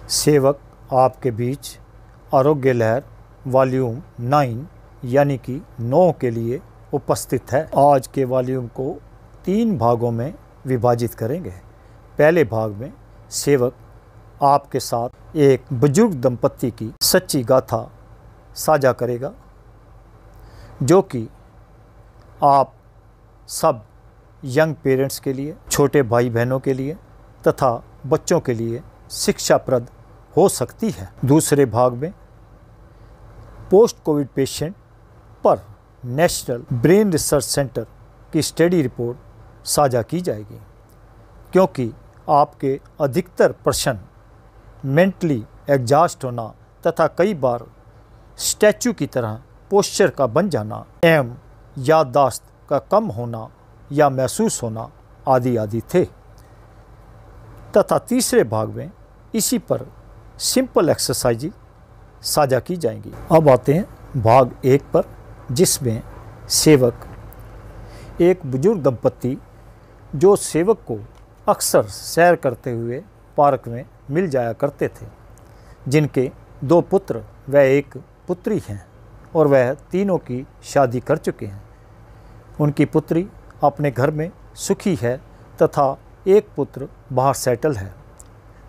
सेवक आपके बीच आरोग्य लहर वॉल्यूम 9 यानी कि 9 के लिए उपस्थित है। आज के वॉल्यूम को 3 भागों में विभाजित करेंगे। पहले भाग में सेवक आपके साथ एक बुजुर्ग दंपत्ति की सच्ची गाथा साझा करेगा, जो कि आप सब यंग पेरेंट्स के लिए, छोटे भाई बहनों के लिए तथा बच्चों के लिए शिक्षाप्रद हो सकती है। दूसरे भाग में पोस्ट कोविड पेशेंट पर नेशनल ब्रेन रिसर्च सेंटर की स्टडी रिपोर्ट साझा की जाएगी, क्योंकि आपके अधिकतर प्रश्न मेंटली एग्जॉस्ट होना तथा कई बार स्टैचू की तरह पोस्चर का बन जाना एवं याददाश्त का कम होना या महसूस होना आदि आदि थे। तथा तीसरे भाग में इसी पर सिंपल एक्सरसाइज साझा की जाएंगी। अब आते हैं भाग 1 पर, जिसमें सेवक एक बुजुर्ग दंपत्ति जो सेवक को अक्सर सैर करते हुए पार्क में मिल जाया करते थे, जिनके 2 पुत्र व 1 पुत्री हैं और वह तीनों की शादी कर चुके हैं। उनकी पुत्री अपने घर में सुखी है तथा एक पुत्र बाहर सेटल है,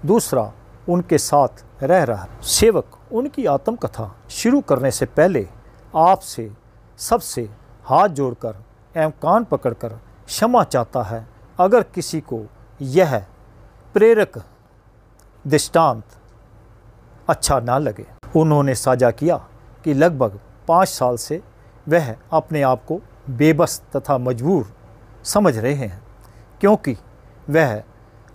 दूसरा उनके साथ रह रहा है। सेवक उनकी आत्मकथा शुरू करने से पहले आपसे सबसे हाथ जोड़कर एवं कान पकड़कर क्षमा चाहता है अगर किसी को यह प्रेरक दृष्टांत अच्छा ना लगे। उन्होंने साझा किया कि लगभग 5 साल से वह अपने आप को बेबस तथा मजबूर समझ रहे हैं, क्योंकि वह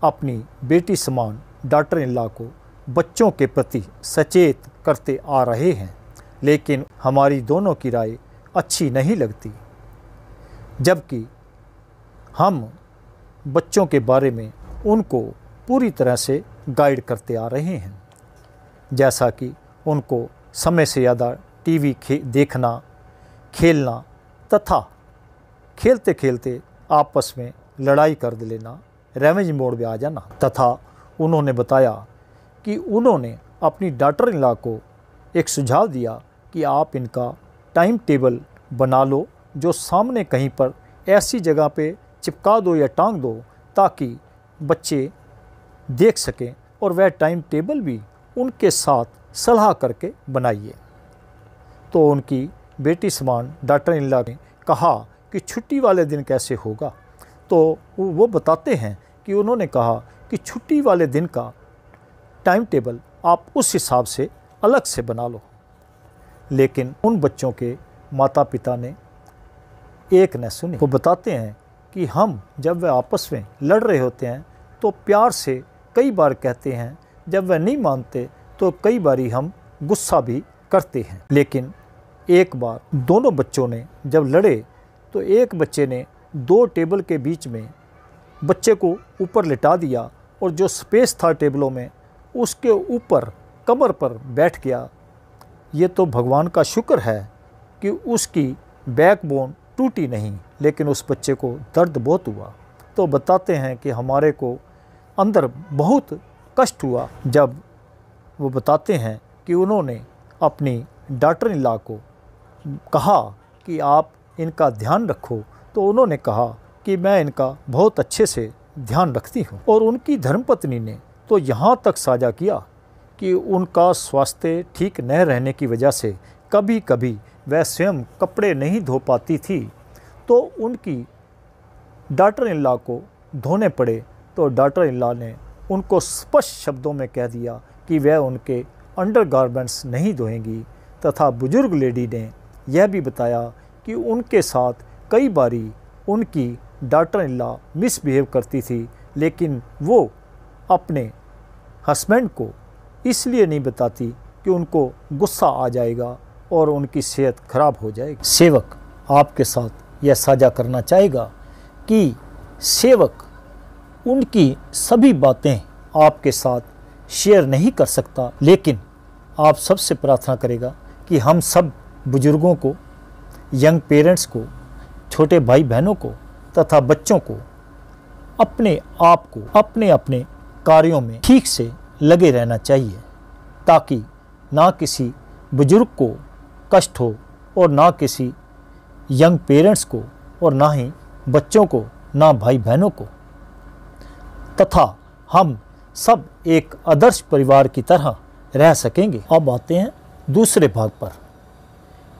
अपनी बेटी समान डॉटर इन लॉ को बच्चों के प्रति सचेत करते आ रहे हैं, लेकिन हमारी दोनों की राय अच्छी नहीं लगती, जबकि हम बच्चों के बारे में उनको पूरी तरह से गाइड करते आ रहे हैं, जैसा कि उनको समय से ज़्यादा टीवी देखना, खेलना तथा खेलते खेलते आपस में लड़ाई कर लेना, रेवेंज मोड में आ जाना। तथा उन्होंने बताया कि उन्होंने अपनी डॉटर इन लॉ को एक सुझाव दिया कि आप इनका टाइम टेबल बना लो, जो सामने कहीं पर ऐसी जगह पे चिपका दो या टांग दो ताकि बच्चे देख सकें, और वह टाइम टेबल भी उनके साथ सलाह करके बनाइए। तो उनकी बेटी समान डॉटर इन लॉ ने कहा कि छुट्टी वाले दिन कैसे होगा। तो वो बताते हैं कि उन्होंने कहा कि छुट्टी वाले दिन का टाइम टेबल आप उस हिसाब से अलग से बना लो। लेकिन उन बच्चों के माता पिता ने एक न सुनी। वो बताते हैं कि हम जब वह आपस में लड़ रहे होते हैं तो प्यार से कई बार कहते हैं, जब वह नहीं मानते तो कई बारी हम गुस्सा भी करते हैं। लेकिन एक बार दोनों बच्चों ने जब लड़े तो एक बच्चे ने 2 टेबल के बीच में बच्चे को ऊपर लिटा दिया और जो स्पेस था टेबलों में उसके ऊपर कमर पर बैठ गया। ये तो भगवान का शुक्र है कि उसकी बैकबोन टूटी नहीं, लेकिन उस बच्चे को दर्द बहुत हुआ। तो बताते हैं कि हमारे को अंदर बहुत कष्ट हुआ जब वो बताते हैं कि उन्होंने अपनी डॉटर इन लॉ को कहा कि आप इनका ध्यान रखो। तो उन्होंने कहा कि मैं इनका बहुत अच्छे से ध्यान रखती हूँ। और उनकी धर्मपत्नी ने तो यहाँ तक साझा किया कि उनका स्वास्थ्य ठीक न रहने की वजह से कभी कभी वह स्वयं कपड़े नहीं धो पाती थी, तो उनकी डॉटर इन लॉ को धोने पड़े। तो डॉटर इन लॉ ने उनको स्पष्ट शब्दों में कह दिया कि वह उनके अंडरगारमेंट्स नहीं धोएंगी। तथा बुजुर्ग लेडी ने यह भी बताया कि उनके साथ कई बारी उनकी डॉटर इन लॉ मिसबिहेव करती थी, लेकिन वो अपने हस्बैंड को इसलिए नहीं बताती कि उनको गुस्सा आ जाएगा और उनकी सेहत खराब हो जाएगी। सेवक आपके साथ यह साझा करना चाहेगा कि सेवक उनकी सभी बातें आपके साथ शेयर नहीं कर सकता, लेकिन आप सबसे प्रार्थना करेगा कि हम सब बुजुर्गों को, यंग पेरेंट्स को, छोटे भाई बहनों को तथा बच्चों को अपने आप को अपने अपने कार्यों में ठीक से लगे रहना चाहिए, ताकि ना किसी बुजुर्ग को कष्ट हो और ना किसी यंग पेरेंट्स को और ना ही बच्चों को, ना भाई बहनों को, तथा हम सब एक आदर्श परिवार की तरह रह सकेंगे। अब आते हैं दूसरे भाग पर।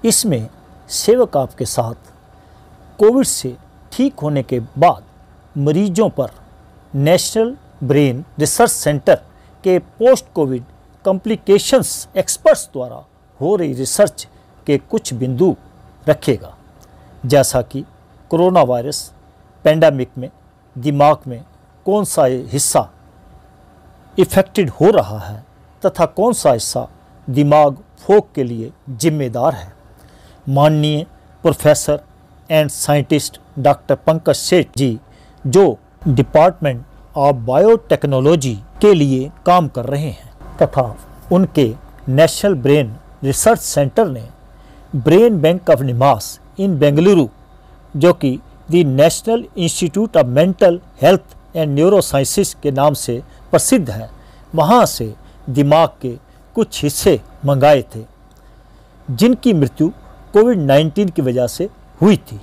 इसमें सेवक आपके साथ कोविड से ठीक होने के बाद मरीजों पर नेशनल ब्रेन रिसर्च सेंटर के पोस्ट कोविड कॉम्प्लिकेशंस एक्सपर्ट्स द्वारा हो रही रिसर्च के कुछ बिंदु रखेगा, जैसा कि कोरोना वायरस पेंडेमिक में दिमाग में कौन सा हिस्सा इफेक्टेड हो रहा है तथा कौन सा हिस्सा दिमाग फोक के लिए जिम्मेदार है। माननीय professor and scientist doctor Pankaj सेठ जी, जो डिपार्टमेंट ऑफ बायोटेक्नोलॉजी के लिए काम कर रहे हैं, तथा उनके नेशनल ब्रेन रिसर्च सेंटर ने brain bank of NIMHANS in Bengaluru, जो कि the national institute of mental health and neurosciences के नाम से प्रसिद्ध है, वहाँ से दिमाग के कुछ हिस्से मंगाए थे जिनकी मृत्यु कोविड-19 की वजह से हुई थी।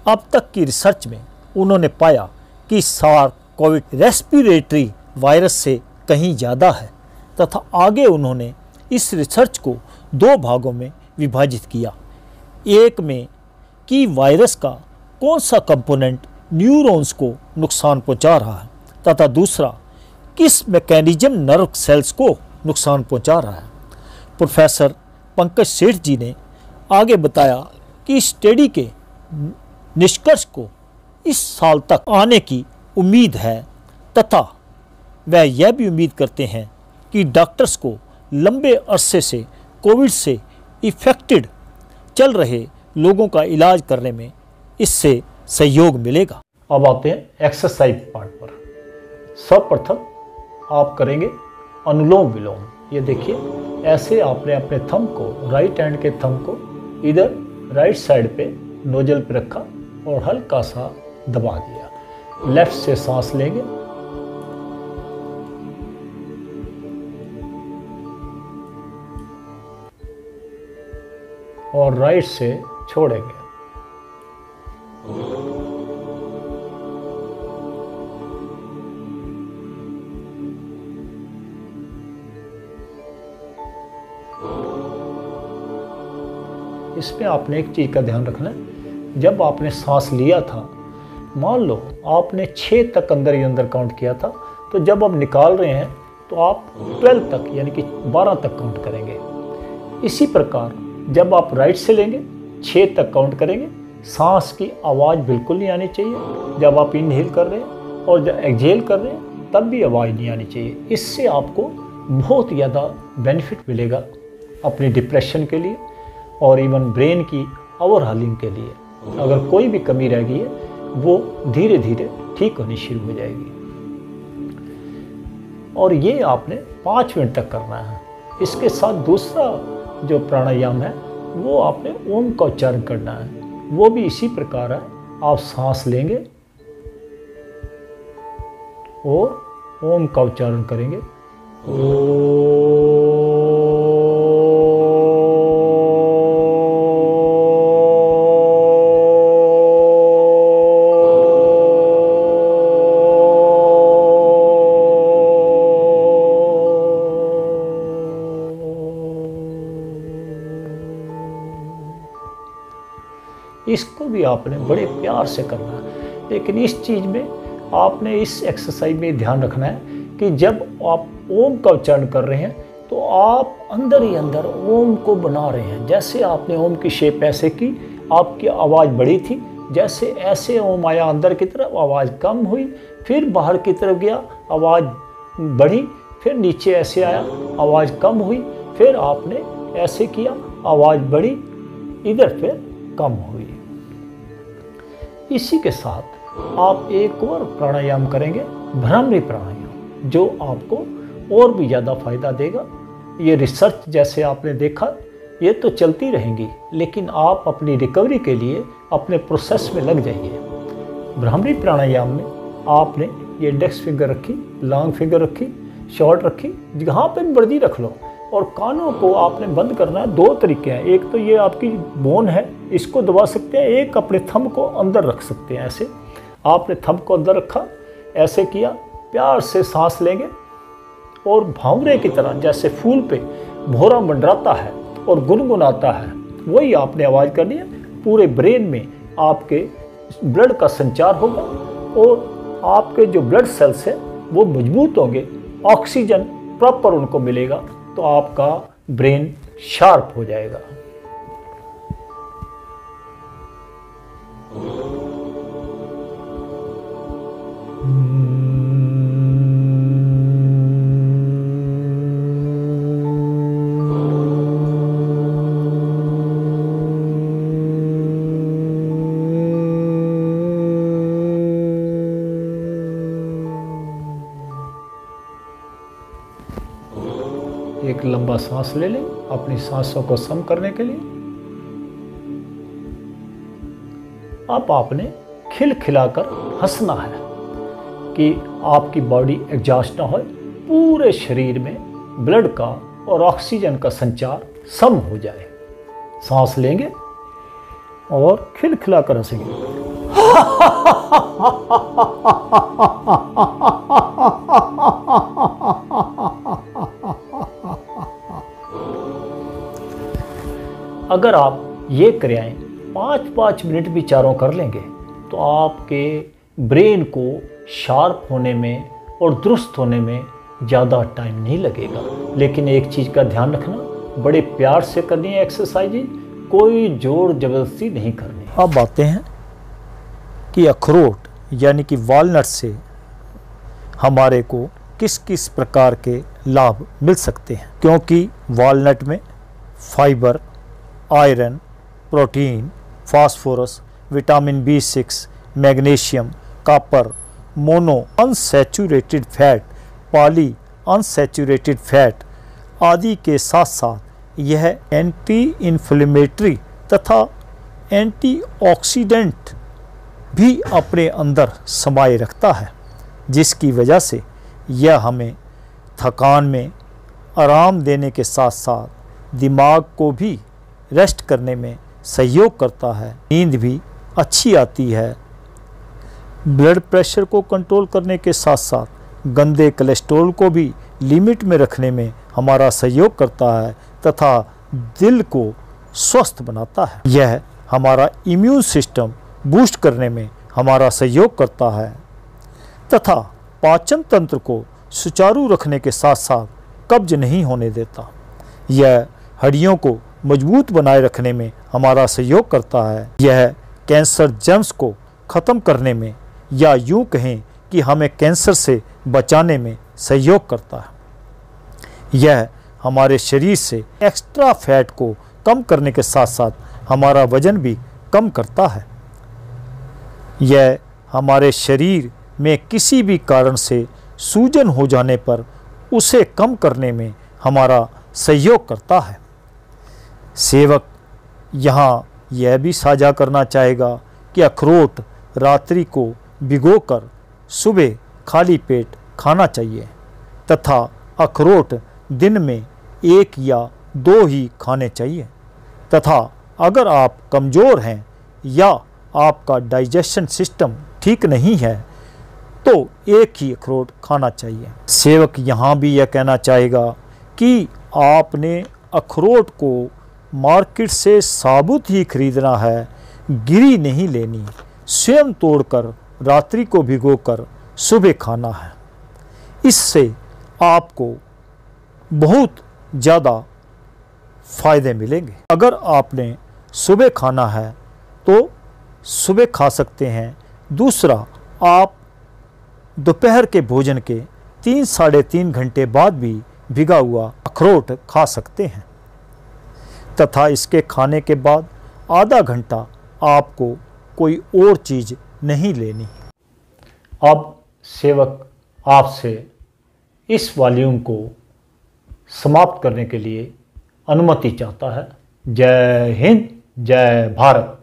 अब तक की रिसर्च में उन्होंने पाया कि सार्स कोविड रेस्पिरेटरी वायरस से कहीं ज़्यादा है, तथा आगे उन्होंने इस रिसर्च को 2 भागों में विभाजित किया। एक में कि वायरस का कौन सा कंपोनेंट न्यूरॉन्स को नुकसान पहुंचा रहा है, तथा दूसरा किस मैकेनिज्म नर्व सेल्स को नुकसान पहुंचा रहा है। प्रोफेसर पंकज सेठ जी ने आगे बताया कि स्टडी के निष्कर्ष को इस साल तक आने की उम्मीद है, तथा वह यह भी उम्मीद करते हैं कि डॉक्टर्स को लंबे अरसे से कोविड से इफेक्टेड चल रहे लोगों का इलाज करने में इससे सहयोग मिलेगा। अब आते हैं एक्सरसाइज पार्ट पर। सर्वप्रथम आप करेंगे अनुलोम विलोम। ये देखिए, ऐसे आपने अपने थंब को, राइट हैंड के थंब को इधर राइट साइड पे नोजल पे रखा और हल्का सा दबा दिया। लेफ्ट से सांस लेंगे और राइट से छोड़ेंगे। इसमें आपने एक चीज का ध्यान रखना है, जब आपने सांस लिया था, मान लो आपने 6 तक अंदर ही अंदर काउंट किया था, तो जब आप निकाल रहे हैं तो आप 12 तक यानी कि 12 तक काउंट करेंगे। इसी प्रकार जब आप राइट से लेंगे 6 तक काउंट करेंगे। सांस की आवाज़ बिल्कुल नहीं आनी चाहिए जब आप इनहेल कर रहे हैं, और जब एक्सहेल कर रहे हैं तब भी आवाज़ नहीं आनी चाहिए। इससे आपको बहुत ज़्यादा बेनिफिट मिलेगा अपनी डिप्रेशन के लिए और इवन ब्रेन की ओवरहालिंग के लिए। अगर कोई भी कमी रह गई है वो धीरे धीरे ठीक होनी शुरू हो जाएगी। और ये आपने 5 मिनट तक करना है। इसके साथ दूसरा जो प्राणायाम है वो आपने ओम का उच्चारण करना है। वो भी इसी प्रकार है, आप सांस लेंगे और ओम का उच्चारण करेंगे। इसको भी आपने बड़े प्यार से करना है, लेकिन इस चीज़ में आपने इस एक्सरसाइज में ध्यान रखना है कि जब आप ओम का उच्चारण कर रहे हैं तो आप अंदर ही अंदर ओम को बना रहे हैं। जैसे आपने ओम की शेप ऐसे की, आपकी आवाज़ बड़ी थी, जैसे ऐसे ओम आया अंदर की तरफ आवाज़ कम हुई, फिर बाहर की तरफ गया आवाज़ बढ़ी, फिर नीचे ऐसे आया आवाज़ कम हुई, फिर आपने ऐसे किया आवाज़ बढ़ी, इधर फिर कम हुई। इसी के साथ आप एक और प्राणायाम करेंगे, भ्रामरी प्राणायाम, जो आपको और भी ज़्यादा फायदा देगा। ये रिसर्च जैसे आपने देखा ये तो चलती रहेंगी, लेकिन आप अपनी रिकवरी के लिए अपने प्रोसेस में लग जाइए। भ्रामरी प्राणायाम में आपने ये इंडेक्स फिंगर रखी, लॉन्ग फिंगर रखी, शॉर्ट रखी, जहाँ पे मर्जी रख लो। और कानों को आपने बंद करना है। दो तरीके हैं, एक तो ये आपकी बोन है, इसको दबा सकते हैं, एक अपने थंब को अंदर रख सकते हैं। ऐसे आपने थंब को अंदर रखा, ऐसे किया, प्यार से सांस लेंगे और भावरे की तरह जैसे फूल पे भौरा मंडराता है और गुनगुनाता है, वही आपने आवाज़ करनी है। पूरे ब्रेन में आपके ब्लड का संचार होगा और आपके जो ब्लड सेल्स हैं वो मजबूत होंगे, ऑक्सीजन प्रॉपर उनको मिलेगा, तो आपका ब्रेन शार्प हो जाएगा। एक लंबा सांस ले लें अपनी सांसों को सम करने के लिए। अब आपने खिलखिलाकर हंसना है कि आपकी बॉडी एग्जॉस्ट ना हो, पूरे शरीर में ब्लड का और ऑक्सीजन का संचार सम हो जाए। सांस लेंगे और खिलखिलाकर हंसेंगे। अगर आप ये क्रियाएं 5-5 मिनट भी चारों कर लेंगे तो आपके ब्रेन को शार्प होने में और दुरुस्त होने में ज़्यादा टाइम नहीं लगेगा। लेकिन एक चीज़ का ध्यान रखना, बड़े प्यार से करनी है एक्सरसाइज, कोई जोर जबरदस्ती नहीं करनी। अब आते हैं कि अखरोट यानी कि वालनट से हमारे को किस किस प्रकार के लाभ मिल सकते हैं। क्योंकि वालनट में fibre, iron, protein, phosphorus, vitamin B6, magnesium, copper, mono unsaturated fat, poly unsaturated fat आदि के साथ साथ यह एंटी इन्फ्लेमेटरी तथा एंटीऑक्सीडेंट भी अपने अंदर समाये रखता है, जिसकी वजह से यह हमें थकान में आराम देने के साथ साथ दिमाग को भी रेस्ट करने में सहयोग करता है। नींद भी अच्छी आती है। ब्लड प्रेशर को कंट्रोल करने के साथ साथ गंदे कोलेस्ट्रॉल को भी लिमिट में रखने में हमारा सहयोग करता है तथा दिल को स्वस्थ बनाता है। यह हमारा इम्यून सिस्टम बूस्ट करने में हमारा सहयोग करता है तथा पाचन तंत्र को सुचारू रखने के साथ साथ कब्ज नहीं होने देता। यह हड्डियों को मजबूत बनाए रखने में हमारा सहयोग करता है। यह कैंसर जर्म्स को ख़त्म करने में या यूं कहें कि हमें कैंसर से बचाने में सहयोग करता है। यह हमारे शरीर से एक्स्ट्रा फैट को कम करने के साथ साथ हमारा वजन भी कम करता है। यह हमारे शरीर में किसी भी कारण से सूजन हो जाने पर उसे कम करने में हमारा सहयोग करता है। सेवक यहाँ यह भी साझा करना चाहेगा कि अखरोट रात्रि को भिगोकर सुबह खाली पेट खाना चाहिए तथा अखरोट दिन में 1 या 2 ही खाने चाहिए तथा अगर आप कमज़ोर हैं या आपका डाइजेशन सिस्टम ठीक नहीं है तो 1 ही अखरोट खाना चाहिए। सेवक यहाँ भी यह कहना चाहेगा कि आपने अखरोट को मार्केट से साबुत ही खरीदना है, गिरी नहीं लेनी, स्वयं तोड़कर रात्रि को भिगोकर सुबह खाना है। इससे आपको बहुत ज़्यादा फ़ायदे मिलेंगे। अगर आपने सुबह खाना है तो सुबह खा सकते हैं। दूसरा, आप दोपहर के भोजन के 3-3.5 घंटे बाद भी भिगा हुआ अखरोट खा सकते हैं तथा इसके खाने के बाद आधा घंटा आपको कोई और चीज़ नहीं लेनी। अब सेवक आपसे इस वॉल्यूम को समाप्त करने के लिए अनुमति चाहता है। जय हिंद, जय भारत।